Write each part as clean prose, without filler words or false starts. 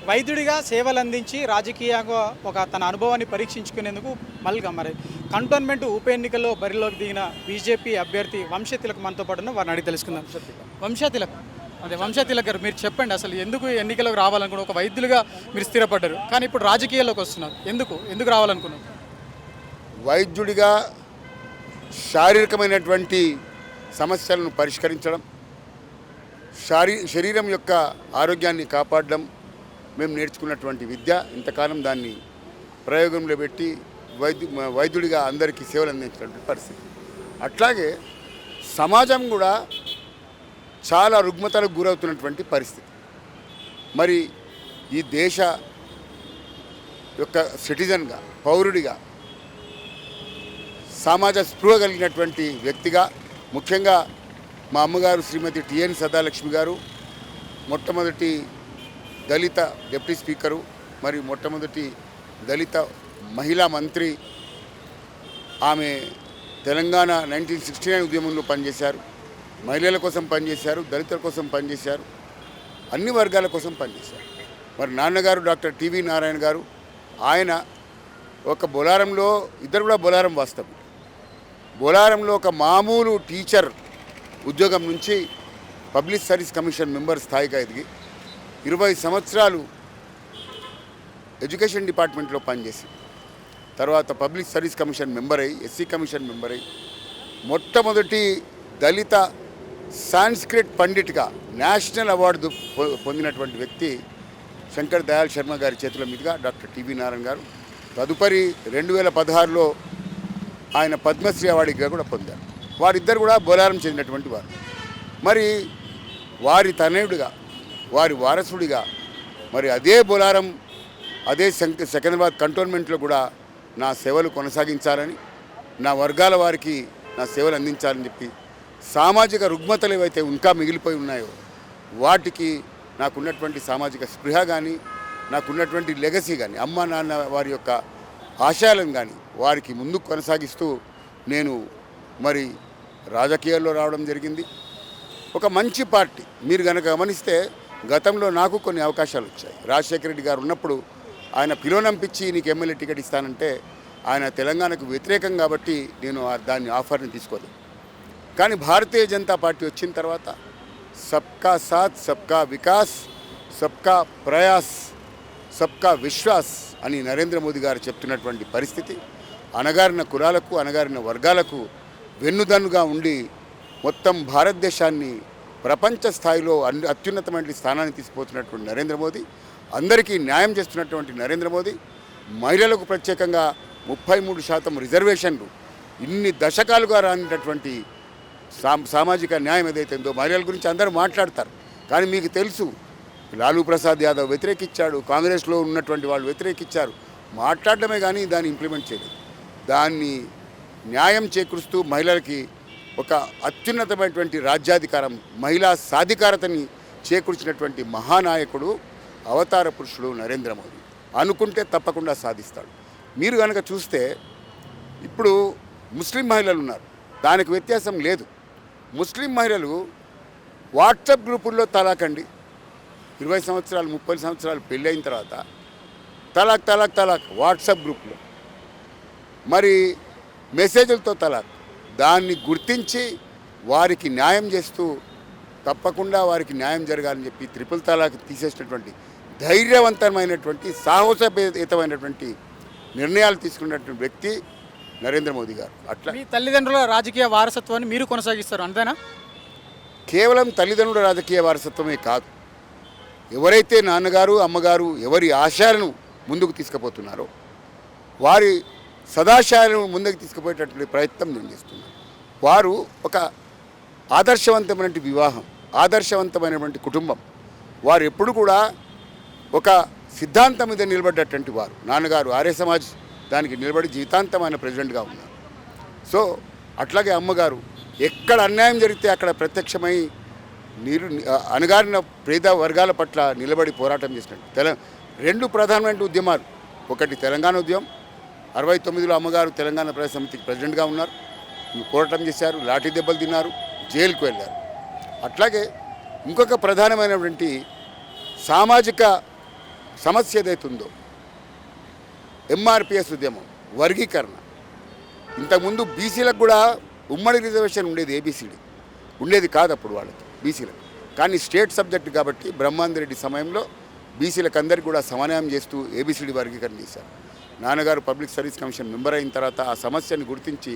వైద్యుడిగా సేవలు అందించి రాజకీయంగా తన అనుభవాన్ని పరీక్షించుకునేందుకు మల్గా మరి కంటోన్మెంట్ ఉప ఎన్నికల్లో బరిలోకి దిగిన బీజేపీ అభ్యర్థి వంశతిలక్ మనతో పాటు ఉన్న వారిని అడిగి తెలుసుకుందాం. వంశతిలక్ గారు, మీరు చెప్పండి, అసలు ఎందుకు ఎన్నికలకు రావాలనుకున్నారు? ఒక వైద్యులుగా మీరు స్థిరపడ్డారు, కానీ ఇప్పుడు రాజకీయాల్లోకి వస్తున్నారు. ఎందుకు రావాలనుకున్నారు? వైద్యుడిగా శారీరకమైనటువంటి సమస్యలను పరిష్కరించడం, శరీరం యొక్క ఆరోగ్యాన్ని కాపాడడం మేము నేర్చుకున్నటువంటి విద్య. ఇంతకాలం దాన్ని ప్రయోగంలో పెట్టి వైద్యుడిగా అందరికీ సేవలు అందించినటువంటి పరిస్థితి. అట్లాగే సమాజం కూడా చాలా రుగ్మతలకు గురవుతున్నటువంటి పరిస్థితి. మరి ఈ దేశ యొక్క సిటిజన్గా, పౌరుడిగా, సమాజ స్పృహ కలిగినటువంటి వ్యక్తిగా, ముఖ్యంగా మా అమ్మగారు శ్రీమతి టిఎన్ సదాలక్ష్మి గారు మొట్టమొదటి దళిత డిప్యూటీ స్పీకరు, మరియు మొట్టమొదటి దళిత మహిళా మంత్రి. ఆమె తెలంగాణ 1969 ఉద్యమంలో పనిచేశారు. మహిళల కోసం పనిచేశారు, దళితుల కోసం పనిచేశారు, అన్ని వర్గాల కోసం పనిచేశారు. మరి నాన్నగారు డాక్టర్ టివి నారాయణ గారు, ఆయన ఒక బొలారంలో, ఇద్దరు కూడా బొలారం వాస్తవం, బొలారంలో ఒక మామూలు టీచర్ ఉద్యోగం నుంచి పబ్లిక్ సర్వీస్ కమిషన్ మెంబర్ స్థాయిగా ఎదిగి 20 సంవత్సరాలు ఎడ్యుకేషన్ డిపార్ట్మెంట్లో పనిచేసి తర్వాత పబ్లిక్ సర్వీస్ కమిషన్ మెంబర్ అయ్యి, ఎస్సీ కమిషన్ మెంబర్ అయ్యి, మొట్టమొదటి దళిత సాంస్క్రిట్ పండిట్గా నేషనల్ అవార్డు పొందినటువంటి వ్యక్తి శంకర్ దయాళ్ శర్మ గారి చేతుల మీదుగా డాక్టర్ టివి నారాయణ గారు. తదుపరి 2016లో ఆయన పద్మశ్రీ అవార్డుగా కూడా పొందారు. వారిద్దరు కూడా బొలారం చెందినటువంటి వారు. మరి వారి తనయుడిగా, వారి వారసుడిగా, మరి అదే బొలారం, అదే సికింద్రాబాద్ కంటోన్మెంట్లో కూడా నా సేవలు కొనసాగించాలని, నా వర్గాల వారికి నా సేవలు అందించాలని చెప్పి, సామాజిక రుగ్మతలు ఏవైతే ఇంకా మిగిలిపోయి ఉన్నాయో వాటికి నాకున్నటువంటి సామాజిక స్పృహ కానీ, నాకున్నటువంటి లెగసీ కానీ, అమ్మ నాన్న వారి యొక్క ఆశయాలను కానీ వారికి ముందుకు కొనసాగిస్తూ నేను మరి రాజకీయాల్లో రావడం జరిగింది. ఒక మంచి పార్టీ, మీరు కనుక గమనిస్తే గతంలో నాకు కొన్ని అవకాశాలు వచ్చాయి. రాజశేఖర రెడ్డి గారు ఉన్నప్పుడు ఆయన పిలువనంపించి నీకు ఎమ్మెల్యే టికెట్ ఇస్తానంటే ఆయన తెలంగాణకు వ్యతిరేకం కాబట్టి నేను దాన్ని ఆఫర్ని తీసుకోలేదు. కానీ భారతీయ జనతా పార్టీ వచ్చిన తర్వాత సబ్కా సాత్, సబ్కా వికాస్, సబ్కా ప్రయాస్, సబ్కా విశ్వాస్ అని నరేంద్ర మోదీ గారు చెప్తున్నటువంటి పరిస్థితి, అణగారిన కులాలకు, అణగారిన వర్గాలకు వెన్నుదన్నుగా ఉండి మొత్తం భారతదేశాన్ని ప్రపంచ స్థాయిలో అత్యున్నతమైన స్థానాన్ని తీసుకుపోతున్నటువంటి నరేంద్ర మోదీ, అందరికీ న్యాయం చేస్తున్నటువంటి నరేంద్ర మోదీ, మహిళలకు ప్రత్యేకంగా 33% రిజర్వేషన్లు, ఇన్ని దశకాలుగా రానిటటువంటి సామాజిక న్యాయం ఏదైతే ఉందో, మహిళల గురించి అందరూ మాట్లాడతారు. కానీ మీకు తెలుసు, లాలూ ప్రసాద్ యాదవ్ వ్యతిరేకించాడు, కాంగ్రెస్లో ఉన్నటువంటి వాళ్ళు వ్యతిరేకించారు, మాట్లాడడమే కానీ దాన్ని ఇంప్లిమెంట్ చేయలేదు. దాన్ని న్యాయం చేకూరుస్తూ మహిళలకి ఒక అత్యున్నతమైనటువంటి రాజ్యాధికారం, మహిళా సాధికారతని చేకూర్చినటువంటి మహానాయకుడు, అవతార పురుషుడు నరేంద్ర మోదీ. అనుకుంటే తప్పకుండా సాధిస్తాడు. మీరు కనుక చూస్తే ఇప్పుడు ముస్లిం మహిళలు ఉన్నారు, దానికి వ్యత్యాసం లేదు. ముస్లిం మహిళలు వాట్సాప్ గ్రూపుల్లో తలాకండి, 20 సంవత్సరాలు 30 సంవత్సరాలు పెళ్ళి అయిన తర్వాత తలాక్ తలాక్ తలాక్ వాట్సాప్ గ్రూప్లో, మరి మెసేజ్లతో తలాక్. దాన్ని గుర్తించి వారికి న్యాయం చేస్తూ తప్పకుండా వారికి న్యాయం జరగాలని చెప్పి ట్రిపుల్ తలాక్ తీసేసినటువంటి ధైర్యవంతమైనటువంటి సాహసోపేతమైనటువంటి నిర్ణయాలు తీసుకున్నటువంటి వ్యక్తి నరేంద్ర మోదీ గారు. అట్లా మీ తల్లిదండ్రుల రాజకీయ వారసత్వాన్ని మీరు కొనసాగిస్తారు, అంతేనా? కేవలం తల్లిదండ్రుల రాజకీయ వారసత్వమే కాదు, ఎవరైతే నాన్నగారు అమ్మగారు ఎవరి ఆశయాలను ముందుకు తీసుకుపోతున్నారో వారి సదాశయాలను ముందుకు తీసుకుపోయేటటువంటి ప్రయత్నం నేను చేస్తున్నాను. వారు ఒక ఆదర్శవంతమైనటువంటి వివాహం, ఆదర్శవంతమైనటువంటి కుటుంబం, వారు ఎప్పుడు కూడా ఒక సిద్ధాంతం మీద నిలబడ్డటువంటి వారు. నాన్నగారు ఆర్య సమాజ్ దానికి నిలబడి జీవితాంతమైన ప్రెసిడెంట్గా ఉన్నారు. సో అట్లాగే అమ్మగారు ఎక్కడ అన్యాయం జరిగితే అక్కడ ప్రత్యక్షమై అణగారిన పేద వర్గాల పట్ల నిలబడి పోరాటం చేసినట్టు రెండు ప్రధానమైన ఉద్యమాలు, ఒకటి తెలంగాణ ఉద్యమం, 69లో అమ్మగారు తెలంగాణ ప్రజా సమితికి ప్రెసిడెంట్గా ఉన్నారు, పోరాటం చేశారు, లాఠీ దెబ్బలు తిన్నారు, జైలుకు వెళ్ళారు. అట్లాగే ఇంకొక ప్రధానమైనటువంటి సామాజిక సమస్య ఏదైతుందో ఎంఆర్పిఎస్ ఉద్యమం, వర్గీకరణ, ఇంతకుముందు బీసీలకు కూడా ఉమ్మడి రిజర్వేషన్ ఉండేది, ఏబిసిడి ఉండేది కాదు అప్పుడు వాళ్ళకి బీసీలకు. కానీ స్టేట్ సబ్జెక్ట్ కాబట్టి బ్రహ్మాందరెడ్డి సమయంలో బీసీలకు అందరికీ కూడా సమన్వయం చేస్తూ ఏబిసిడి వర్గీకరణ చేశారు. నాన్నగారు పబ్లిక్ సర్వీస్ కమిషన్ మెంబర్ అయిన తర్వాత ఆ సమస్యను గుర్తించి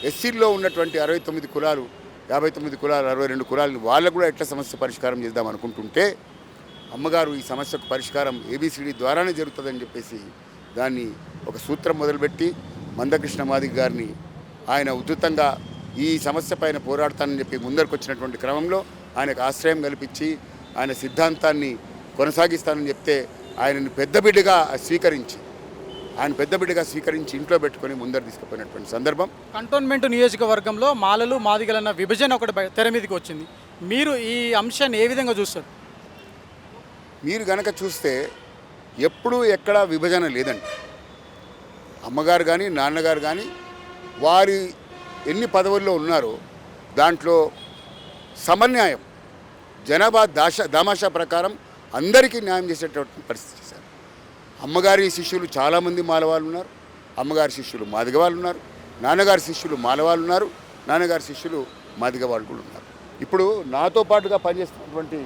ఎస్సీల్లో ఉన్నటువంటి 69 కులాలు, 59 కులాలు, 62 కులాలను వాళ్ళకు కూడా ఎట్లా సమస్య పరిష్కారం చేద్దాం అనుకుంటుంటే అమ్మగారు ఈ సమస్యకు పరిష్కారం ఏబిసిడి ద్వారానే జరుగుతుందని చెప్పేసి దాన్ని ఒక సూత్రం మొదలుపెట్టి మందకృష్ణ మాదిగ గారిని ఆయన ఉధృతంగా ఈ సమస్య పైన పోరాడతానని చెప్పి ముందరకు వచ్చినటువంటి క్రమంలో ఆయనకు ఆశ్రయం కల్పించి ఆయన సిద్ధాంతాన్ని కొనసాగిస్తానని చెప్తే ఆయనను పెద్ద బిడ్డగా స్వీకరించి ఇంట్లో పెట్టుకొని ముందరు తీసుకుపోయినటువంటి సందర్భం. కంటోన్మెంట్ నియోజకవర్గంలో మాలలు మాదిగలన్న విభజన ఒకటి తెర మీదకి వచ్చింది. మీరు ఈ అంశాన్ని ఏ విధంగా చూస్తారు? మీరు గనక చూస్తే ఎప్పుడూ ఎక్కడా విభజన లేదండి. అమ్మగారు కానీ నాన్నగారు కానీ వారి ఎన్ని పదవుల్లో ఉన్నారో దాంట్లో సమన్యాయం, జనాభా దామాషా ప్రకారం అందరికీ న్యాయం చేసేటటువంటి పరిస్థితి చేశారు. అమ్మగారి శిష్యులు చాలామంది మాలవాళ్ళు ఉన్నారు, అమ్మగారి శిష్యులు మాదిగ వాళ్ళు ఉన్నారు, నాన్నగారి శిష్యులు మాలవాళ్ళు ఉన్నారు, నాన్నగారి శిష్యులు మాదిగ వాళ్ళు కూడా ఉన్నారు. ఇప్పుడు నాతో పాటుగా పనిచేస్తున్నటువంటి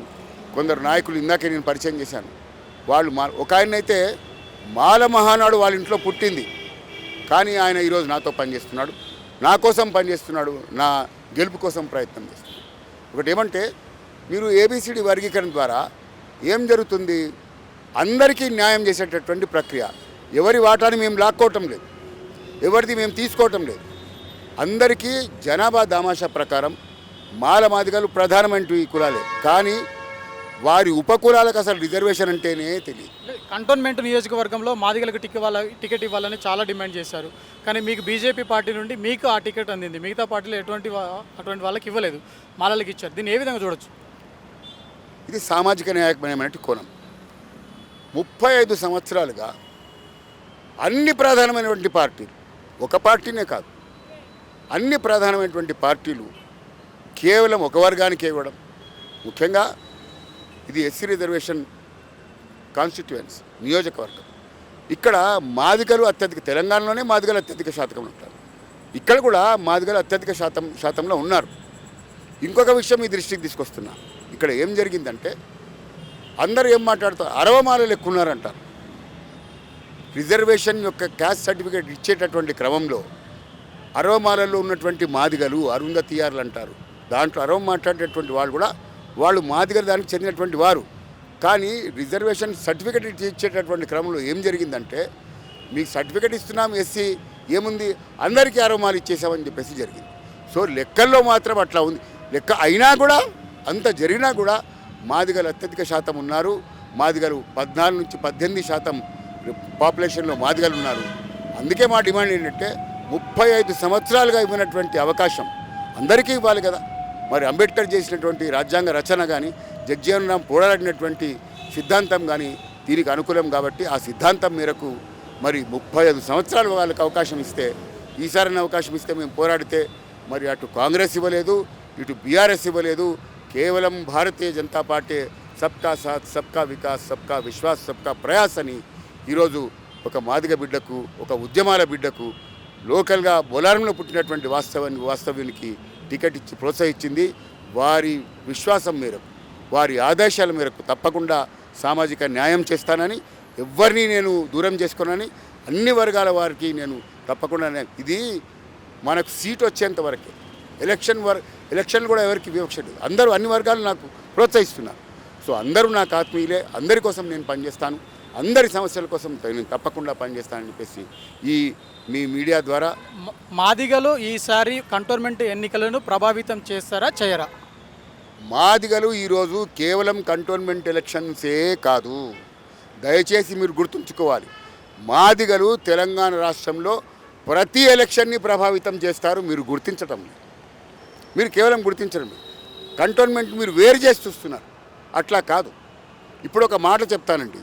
కొందరు నాయకులు ఇందాకే నేను పరిచయం చేశాను. వాళ్ళు ఒక ఆయన అయితే మాల మహానాడు వాళ్ళ ఇంట్లో పుట్టింది, కానీ ఆయన ఈరోజు నాతో పనిచేస్తున్నాడు, నా కోసం పనిచేస్తున్నాడు, నా గెలుపు కోసం ప్రయత్నం చేస్తున్నాడు. ఒకటి ఏమంటే మీరు ఏబిసిడి వర్గీకరణ ద్వారా ఏం జరుగుతుంది? అందరికీ న్యాయం చేసేటటువంటి ప్రక్రియ. ఎవరి వాటాని మేము లాక్కోవటం లేదు, ఎవరిది మేము తీసుకోవటం లేదు. అందరికీ జనాభా దామాషా ప్రకారం మాల మాదిగలు ప్రధానమైన కులాలే, కానీ వారి ఉపకులాలకు అసలు రిజర్వేషన్ అంటేనే తెలియదు. కంటోన్మెంట్ నియోజకవర్గంలో మాదిగలకు టికెట్ ఇవ్వాలని చాలా డిమాండ్ చేశారు, కానీ మీకు బీజేపీ పార్టీ నుండి మీకు ఆ టికెట్ అందింది. మిగతా పార్టీలో అటువంటి వాళ్ళకి ఇవ్వలేదు, మాలలకు ఇచ్చారు. దీన్ని ఏ విధంగా చూడొచ్చు? ఇది సామాజిక న్యాయమైనటువంటి కోణం. 35 సంవత్సరాలుగా అన్ని ప్రధానమైనటువంటి పార్టీలు, ఒక పార్టీనే కాదు, అన్ని ప్రధానమైనటువంటి పార్టీలు కేవలం ఒక వర్గానికి ఇవ్వడం. ముఖ్యంగా ఇది ఎస్సీ రిజర్వేషన్ కాన్స్టిట్యుయెన్సీ నియోజకవర్గం. ఇక్కడ మాదిగలు అత్యధిక, తెలంగాణలోనే మాదిగలు అత్యధిక శాతంలో ఉంటారు, ఇక్కడ కూడా మాదిగలు అత్యధిక శాతంలో ఉన్నారు. ఇంకొక విషయం ఈ దృష్టికి తీసుకొస్తున్నా. ఇక్కడ ఏం జరిగిందంటే అందరూ ఏం మాట్లాడుతారు, అరవమాలలు ఎక్కువ ఉన్నారంటారు. రిజర్వేషన్ యొక్క క్యాస్ట్ సర్టిఫికేట్ ఇచ్చేటటువంటి క్రమంలో అరవమాలలో ఉన్నటువంటి మాదిగలు అరుంధతీయారులు అంటారు. దాంట్లో అరవ మాట్లాడేటటువంటి వాళ్ళు కూడా వాళ్ళు మాదిగల దానికి చెందినటువంటి వారు. కానీ రిజర్వేషన్ సర్టిఫికేట్ ఇచ్చేటటువంటి క్రమంలో ఏం జరిగిందంటే మీకు సర్టిఫికేట్ ఇస్తున్నాం ఎస్సీ, ఏముంది అందరికీ అరవమాలు ఇచ్చేసామని చెప్పేసి జరిగింది. సో లెక్కల్లో మాత్రం అట్లా ఉంది. లెక్క అయినా కూడా, అంత జరిగినా కూడా మాదిగలు అత్యధిక శాతం ఉన్నారు. మాదిగలు 14 నుంచి 18% పాపులేషన్లో మాదిగలు ఉన్నారు. అందుకే మా డిమాండ్ ఏంటంటే 35 సంవత్సరాలుగా ఇవ్వనటువంటి అవకాశం అందరికీ ఇవ్వాలి కదా. మరి అంబేద్కర్ చేసినటువంటి రాజ్యాంగ రచన కానీ, జగ్జీవన్ రామ్ పోరాడినటువంటి సిద్ధాంతం కానీ దీనికి అనుకూలం కాబట్టి ఆ సిద్ధాంతం మేరకు మరి 35 సంవత్సరాలు వాళ్ళకి అవకాశం ఇస్తే, ఈసారి అవకాశం ఇస్తే మేము పోరాడితే మరి అటు కాంగ్రెస్ ఇవ్వలేదు, ఇటు బీఆర్ఎస్ ఇవ్వలేదు. కేవలం భారతీయ జనతా పార్టీ సబ్కా సాత్, సబ్కా వికాస్, సబ్కా విశ్వాస్, సబ్కా ప్రయాస్ అని ఈరోజు ఒక మాదిగ బిడ్డకు, ఒక ఉద్యమాల బిడ్డకు, లోకల్గా బొలారంలో పుట్టినటువంటి వాస్తవ్యానికి టికెట్ ఇచ్చి ప్రోత్సహించింది. వారి విశ్వాసం మేరకు, వారి ఆదేశాల మేరకు తప్పకుండా సామాజిక న్యాయం చేస్తానని, ఎవరిని నేను దూరం చేసుకోనని, అన్ని వర్గాల వారికి నేను తప్పకుండా, ఇది మనకు సీట్ వచ్చేంత వరకే. ఎలక్షన్ కూడా ఎవరికి వివక్ష లేదు. అందరూ అన్ని వర్గాలు నాకు ప్రోత్సహిస్తున్నారు. సో అందరూ నాకు ఆత్మీయులే, అందరి కోసం నేను పనిచేస్తాను, అందరి సమస్యల కోసం నేను తప్పకుండా పనిచేస్తానని చెప్పేసి ఈ మీ మీడియా ద్వారా. మాదిగలు ఈసారి కంటోన్మెంట్ ఎన్నికలను ప్రభావితం చేస్తారా, చేయరా? మాదిగలు ఈరోజు కేవలం కంటోన్మెంట్ ఎలక్షన్సే కాదు, దయచేసి మీరు గుర్తుంచుకోవాలి. మాదిగలు తెలంగాణ రాష్ట్రంలో ప్రతి ఎలక్షన్ని ప్రభావితం చేస్తారు. మీరు గుర్తించటం లేదు, మీరు కేవలం గుర్తించడం లేదు. కంటోన్మెంట్ మీరు వేరు చేసి చూస్తున్నారు, అట్లా కాదు. ఇప్పుడు ఒక మాట చెప్తానండి,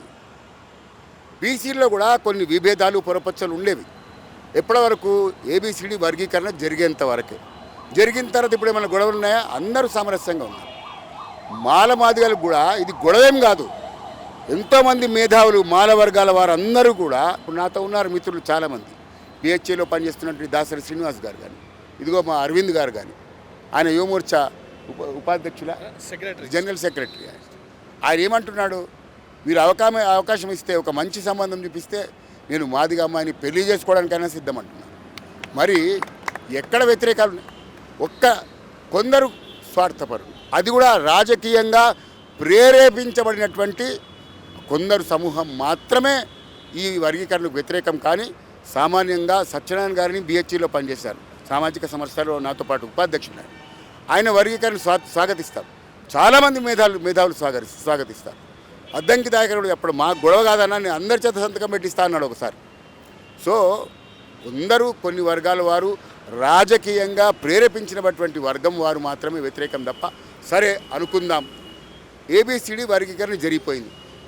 బీసీల్లో కూడా కొన్ని విభేదాలు పొరపచ్చలు ఉండేవి. ఎప్పటి వరకు? ఏబిసిడి వర్గీకరణ జరిగేంత వరకే. జరిగిన తర్వాత ఇప్పుడు ఏమైనా గొడవలు ఉన్నాయా? అందరూ సామరస్యంగా ఉన్నారు. మాల మాదిగలకు కూడా ఇది గొడవేం కాదు, ఎంతోమంది మేధావులు మాల వర్గాల వారందరూ కూడా ఇప్పుడు నాతో ఉన్నారు మిత్రులు చాలామంది. పిహెచ్ఏలో పనిచేస్తున్నటువంటి దాసరి శ్రీనివాస్ గారు కానీ, ఇదిగో మా అరవింద్ గారు కానీ, ఆయన యువమోర్చా ఉపాధ్యక్షుల జనరల్ సెక్రటరీ. ఆయన ఏమంటున్నాడు, మీరు అవకాశం ఇస్తే, ఒక మంచి సంబంధం చూపిస్తే నేను మాదిగ అమ్మాయిని పెళ్లి చేసుకోవడానికైనా సిద్ధమంటున్నాను. మరి ఎక్కడ వ్యతిరేకాలు ఉన్నాయి? కొందరు స్వార్థపరులు, అది కూడా రాజకీయంగా ప్రేరేపించబడినటువంటి కొందరు సమూహం మాత్రమే ఈ వర్గీకరణకు వ్యతిరేకం. కానీ సామాన్యంగా సత్యనారాయణ గారిని బిహెచ్ఈలో పనిచేశారు, సామాజిక సంస్థలో నాతో పాటు ఉపాధ్యక్షుడు. ఆయన వర్గీకరణ స్వాగతిస్తారు. చాలామంది మేధావులు స్వాగతిస్తారు. అద్దంకి దాయకరుడు అప్పుడు మా గొడవ కాదన్నా నేను అందరి చేత సంతకం పెట్టిస్తా అన్నాడు ఒకసారి. సో కొందరు కొన్ని వర్గాల వారు రాజకీయంగా ప్రేరేపించినటువంటి వర్గం వారు మాత్రమే వ్యతిరేకం తప్ప, సరే అనుకుందాం ఏబిసిడి వర్గీకరణ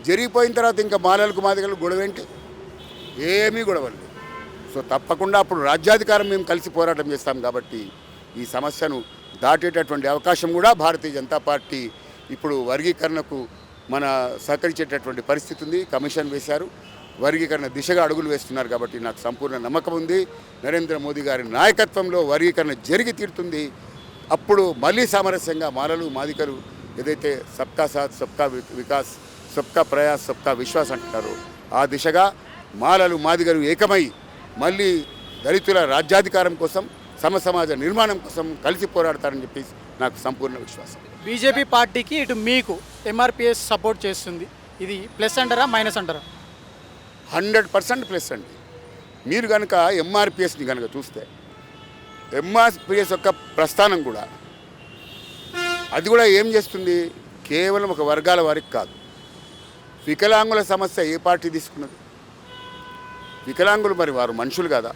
జరిగిపోయిన తర్వాత ఇంకా మాలలకు మాదిగలకు గొడవ ఏంటి? ఏమీ గొడవలు. సో తప్పకుండా అప్పుడు రాజ్యాధికారం మేము కలిసి పోరాటం చేస్తాం. కాబట్టి ఈ సమస్యను దాటేటటువంటి అవకాశం కూడా భారతీయ జనతా పార్టీ ఇప్పుడు వర్గీకరణకు సహకరించేటటువంటి పరిస్థితి ఉంది. కమిషన్ వేశారు, వర్గీకరణ దిశగా అడుగులు వేస్తున్నారు. కాబట్టి నాకు సంపూర్ణ నమ్మకం ఉంది, నరేంద్ర మోదీ గారి నాయకత్వంలో వర్గీకరణ జరిగి తీరుతుంది. అప్పుడు మళ్ళీ సామరస్యంగా మాలలు మాదిగలు ఏదైతే సబ్కా సాత్ సబ్కా వికాస్ సబ్కా ప్రయాస్ సబ్కా విశ్వాస్ అంటున్నారో ఆ దిశగా మాలలు మాదిగలు ఏకమై మళ్ళీ దళితుల రాజ్యాధికారం కోసం, సమసమాజ నిర్మాణం కోసం కలిసి పోరాడతారని చెప్పి నాకు సంపూర్ణ విశ్వాసం. బీజేపీ పార్టీకి ఇటు మీకు ఎంఆర్పిఎస్ సపోర్ట్ చేస్తుంది, ఇది ప్లస్ అంటారా మైనస్ అంటారా? 100% ప్లస్ అండి. మీరు కనుక ఎంఆర్పిఎస్ని కనుక చూస్తే, ఎంఆర్పిఎస్ యొక్క ప్రస్థానం కూడా అది కూడా ఏం చేస్తుంది, కేవలం ఒక వర్గాల వారికి కాదు. వికలాంగుల సమస్య ఏ పార్టీ తీసుకున్నది? వికలాంగులు మరి వారు మనుషులు కదా.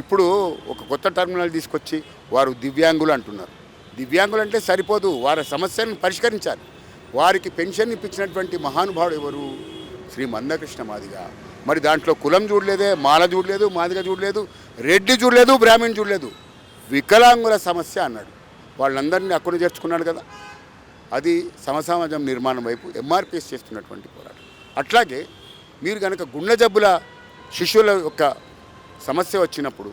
ఇప్పుడు ఒక కొత్త టర్మినల్ తీసుకొచ్చి వారు దివ్యాంగులు అంటున్నారు. దివ్యాంగులు అంటే సరిపోదు, వారి సమస్యలను పరిష్కరించాలి. వారికి పెన్షన్ ఇప్పించినటువంటి మహానుభావుడు ఎవరు? శ్రీ మందకృష్ణ మాదిగ. మరి దాంట్లో కులం చూడలేదే, మాల చూడలేదు, మాదిగ చూడలేదు, రెడ్డి చూడలేదు, బ్రాహ్మణ్ చూడలేదు. వికలాంగుల సమస్య అన్నాడు. వాళ్ళందరినీ అక్కడ చేర్చుకున్నాడు కదా. అది సమసమాజం నిర్మాణం వైపు ఎంఆర్పిఎస్ చేస్తున్నటువంటి పోరాటం. అట్లాగే మీరు కనుక గుండె జబ్బుల శిశువుల యొక్క సమస్య వచ్చినప్పుడు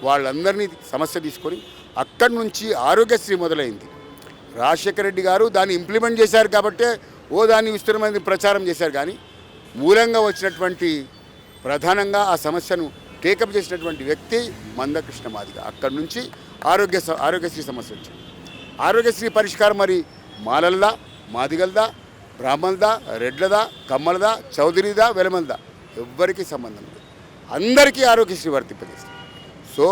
వాళ్ళందరినీ సమస్య తీసుకొని అక్కడి నుంచి ఆరోగ్యశ్రీ మొదలైంది. రాజశేఖర రెడ్డి గారు దాన్ని ఇంప్లిమెంట్ చేశారు కాబట్టే దాన్ని విస్తృతమైన ప్రచారం చేశారు. కానీ మూలంగా వచ్చినటువంటి ప్రధానంగా ఆ సమస్యను టేకప్ చేసినటువంటి వ్యక్తి మందకృష్ణ మాదిగ. అక్కడి నుంచి ఆరోగ్యశ్రీ సమస్య వచ్చింది. ఆరోగ్యశ్రీ పరిష్కారం మరి మాలల్దా, మాదిగల్దా, బ్రాహ్మణులదా, రెడ్లదా, కమ్మలదా, చౌదరిదా, వెలమలదా ఎవ్వరికీ సంబంధం లేదు. అందరికీ ఆరోగ్యశ్రీ వర్తింపజేస్తుంది. సో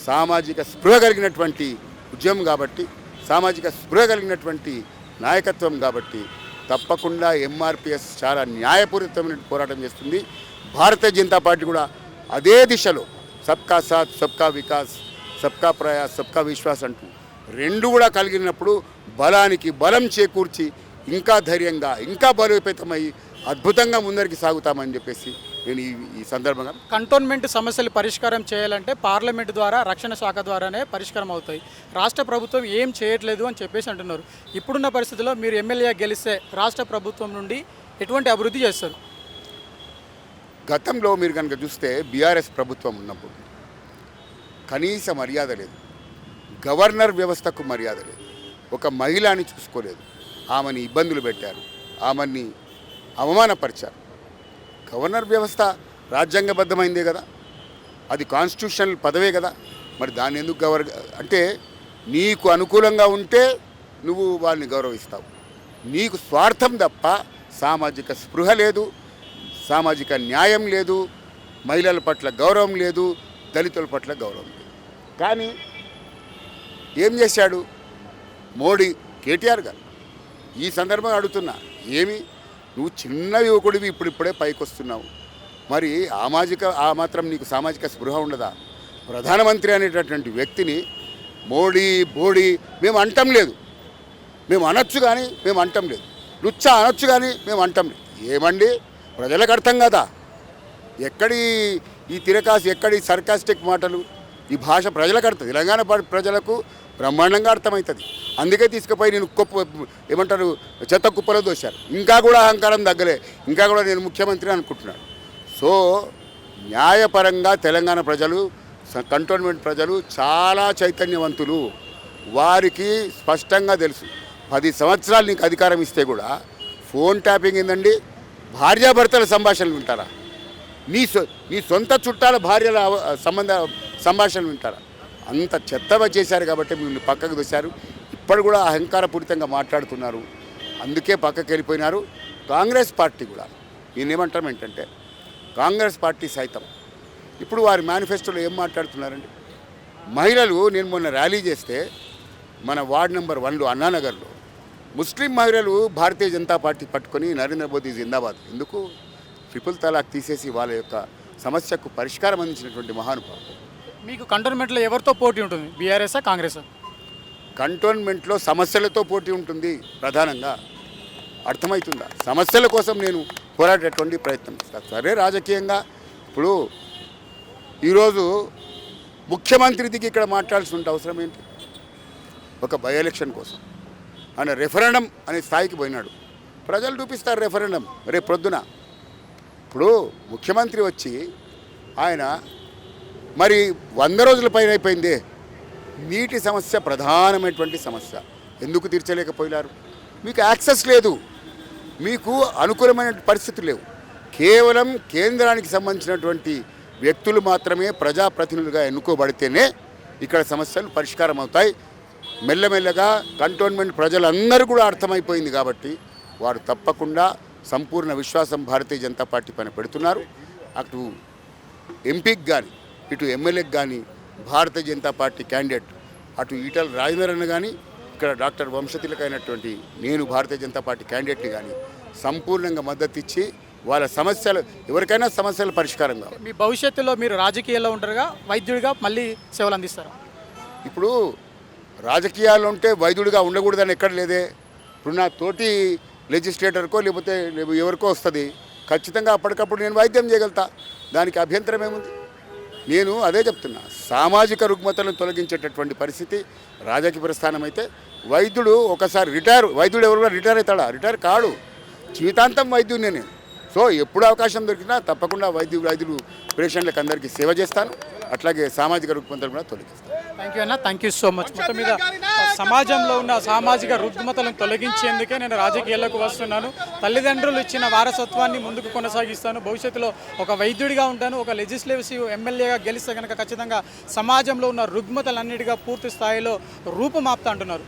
సామాజిక స్పృహ కలిగినటువంటి ఉద్యమం కాబట్టి, సామాజిక స్పృహ కలిగినటువంటి నాయకత్వం కాబట్టి తప్పకుండా ఎంఆర్పిఎస్ చాలా న్యాయపూరితమైన పోరాటం చేస్తుంది. భారతీయ జనతా పార్టీ కూడా అదే దిశలో సబ్కా సాత్ సబ్కా వికాస్ సబ్కా ప్రయాస్ సబ్కా విశ్వాస్ అంటూ రెండు కూడా కలిగినప్పుడు బలానికి బలం చేకూర్చి ఇంకా ధైర్యంగా, ఇంకా బలోపేతమై అద్భుతంగా ముందరికి సాగుతామని చెప్పేసి నేను ఈ సందర్భంగా. కంటోన్మెంట్ సమస్యలు పరిష్కారం చేయాలంటే పార్లమెంటు ద్వారా, రక్షణ శాఖ ద్వారానే పరిష్కారం అవుతాయి. రాష్ట్ర ప్రభుత్వం ఏం చేయట్లేదు అని చెప్పేసి అంటున్నారు. ఇప్పుడున్న పరిస్థితుల్లో మీరు ఎమ్మెల్యే గెలిస్తే రాష్ట్ర ప్రభుత్వం నుండి ఎటువంటి అభివృద్ధి చేస్తారు? గతంలో మీరు కనుక చూస్తే బీఆర్ఎస్ ప్రభుత్వం ఉన్నప్పుడు కనీస మర్యాద లేదు, గవర్నర్ వ్యవస్థకు మర్యాద లేదు, ఒక మహిళని చూసుకోలేదు, ఆమెని ఇబ్బందులు పెట్టారు, ఆమెని అవమానపరిచారు. గవర్నర్ వ్యవస్థ రాజ్యాంగబద్ధమైందే కదా, అది కాన్స్టిట్యూషనల్ పదవే కదా. మరి దాన్ని ఎందుకు అంటే నీకు అనుకూలంగా ఉంటే నువ్వు వాళ్ళని గౌరవిస్తావు. నీకు స్వార్థం తప్ప సామాజిక స్పృహ లేదు, సామాజిక న్యాయం లేదు, మహిళల పట్ల గౌరవం లేదు, దళితుల పట్ల గౌరవం లేదు. కానీ ఏం చేశాడు మోడీ, కేటీఆర్ గారు? ఈ సందర్భంగా అడుగుతున్నా, ఏమి నువ్వు చిన్న యువకుడివి, ఇప్పుడిప్పుడే పైకి వస్తున్నావు, మరి ఆ మాత్రం నీకు సామాజిక స్పృహ ఉండదా? ప్రధానమంత్రి అనేటటువంటి వ్యక్తిని మోడీ బోడీ మేము అంటం లేదు, మేము అనొచ్చు కానీ మేము అంటం లేదు, లుచ్చా అనొచ్చు కానీ మేము అంటం లేదు. ఏమండి ప్రజలకు అర్థం కదా? ఎక్కడి ఈ తిరకాసు, ఎక్కడి సర్కాస్టిక్ మాటలు, ఈ భాష ప్రజలకు అర్థం, తెలంగాణ ప్రజలకు బ్రహ్మాండంగా అర్థమవుతుంది. అందుకే తీసుకుపోయి నేను ఏమంటారు చెత్త కుప్పలో దోశారు. ఇంకా కూడా అహంకారం తగ్గలే, ఇంకా కూడా నేను ముఖ్యమంత్రి అనుకుంటున్నాను. సో న్యాయపరంగా తెలంగాణ ప్రజలు, కంటోన్మెంట్ ప్రజలు చాలా చైతన్యవంతులు. వారికి స్పష్టంగా తెలుసు 10 సంవత్సరాలు నీకు అధికారం ఇస్తే కూడా ఫోన్ ట్యాపింగ్ ఏందండి, భార్యాభర్తల సంభాషణలు వింటారా? నీ సొంత చుట్టాల భార్యల సంభాషణలు వింటారా? అంత చెత్తగా చేశారు కాబట్టి మిమ్మల్ని పక్కకు దోశారు. ఇప్పుడు కూడా అహంకారపూరితంగా మాట్లాడుతున్నారు, అందుకే పక్కకి వెళ్ళిపోయినారు. కాంగ్రెస్ పార్టీ కూడా నేనేమంటాం ఏంటంటే, కాంగ్రెస్ పార్టీ సైతం ఇప్పుడు వారి మేనిఫెస్టోలో ఏం మాట్లాడుతున్నారండి? మహిళలు, నేను మొన్న ర్యాలీ చేస్తే మన వార్డ్ నెంబర్ 1లో అన్నానగర్లో ముస్లిం మహిళలు భారతీయ జనతా పార్టీ పట్టుకొని నరేంద్ర మోదీ జిందాబాద్, ఎందుకు ట్రిపుల్ తలాక్ తీసేసి వాళ్ళ యొక్క సమస్యకు పరిష్కారం అందించినటువంటి మహానుభావులు. మీకు కంటోన్మెంట్లో ఎవరితో పోటీ ఉంటుంది, బీఆర్ఎస్ఆ కాంగ్రెసా? కంటోన్మెంట్లో సమస్యలతో పోటీ ఉంటుంది ప్రధానంగా. అర్థమవుతుందా? సమస్యల కోసం నేను పోరాడేటువంటి ప్రయత్నం చేస్తాను. సరే, రాజకీయంగా ఇప్పుడు ఈరోజు ముఖ్యమంత్రి దిగి ఇక్కడ మాట్లాడాల్సిన అవసరం ఏంటి? ఒక బై ఎలక్షన్ కోసం ఆయన రెఫరెండం అనే స్థాయికి పోయినాడు. ప్రజలు చూపిస్తారు రెఫరెండం రేపు ప్రొద్దున. ఇప్పుడు ముఖ్యమంత్రి వచ్చి ఆయన మరి 100 రోజుల పైన అయిపోయిందే, నీటి సమస్య ప్రధానమైనటువంటి సమస్య ఎందుకు తీర్చలేకపోయినారు? మీకు యాక్సెస్ లేదు, మీకు అనుకూలమైన పరిస్థితులు లేవు. కేవలం కేంద్రానికి సంబంధించినటువంటి వ్యక్తులు మాత్రమే ప్రజాప్రతినిధులుగా ఎన్నుకోబడితేనే ఇక్కడ సమస్యలు పరిష్కారం అవుతాయి. మెల్లమెల్లగా కంటోన్మెంట్ ప్రజలందరూ కూడా అర్థమైపోయింది కాబట్టి వారు తప్పకుండా సంపూర్ణ విశ్వాసం భారతీయ జనతా పార్టీ పైన పెడుతున్నారు. అటు ఎంపీకి కానీ ఇటు ఎమ్మెల్యేకి కానీ భారతీయ జనతా పార్టీ క్యాండిడేట్ అటు ఈటల రాజేందర్ కానీ ఇక్కడ డాక్టర్ వంశతిలకైనటువంటి నేను భారతీయ జనతా పార్టీ క్యాండిడేట్ని కానీ సంపూర్ణంగా మద్దతు ఇచ్చి వాళ్ళ సమస్యలు, ఎవరికైనా సమస్యల పరిష్కారం కావాలి. మీ భవిష్యత్తులో మీరు రాజకీయాల్లో ఉంటారుగా, వైద్యుడిగా మళ్ళీ సేవలు అందిస్తారు. ఇప్పుడు రాజకీయాల్లో ఉంటే వైద్యుడిగా ఉండకూడదని ఎక్కడ లేదే. ఇప్పుడు నా తోటి లెజిస్లేటర్కో లేకపోతే ఎవరికో వస్తుంది, ఖచ్చితంగా అప్పటికప్పుడు నేను వైద్యం చేయగలుగుతా, దానికి అభ్యంతరం ఏముంది? నేను అదే చెప్తున్నా, సామాజిక రుగ్మతలను తొలగించేటటువంటి పరిస్థితి రాజకీయ ప్రస్థానం అయితే వైద్యుడు ఒకసారి వైద్యుడు ఎవరు కూడా రిటైర్ అవుతాడా? రిటైర్ కాడు, జీవితాంతం వైద్యుడు నేను. సో ఎప్పుడు అవకాశం దొరికినా తప్పకుండా వైద్యులు పేషెంట్లకు అందరికీ సేవ చేస్తాను, అట్లాగే సామాజిక రుగ్మతలు కూడా తొలగిస్తాను. థ్యాంక్ యూ అన్న, థ్యాంక్ యూ సో మచ్. మొత్తం మీద సమాజంలో ఉన్న సామాజిక రుగ్మతలను తొలగించేందుకే నేను రాజకీయాల్లోకి వస్తున్నాను. తల్లిదండ్రులు ఇచ్చిన వారసత్వాన్ని ముందుకు కొనసాగిస్తాను. భవిష్యత్తులో ఒక వైద్యుడిగా ఉంటాను. ఒక లెజిస్లేటివ్ ఎమ్మెల్యేగా గెలిస్తే కనుక ఖచ్చితంగా సమాజంలో ఉన్న రుగ్మతలన్నిటిగా పూర్తి స్థాయిలో రూపుమాపుతా అంటున్నారు.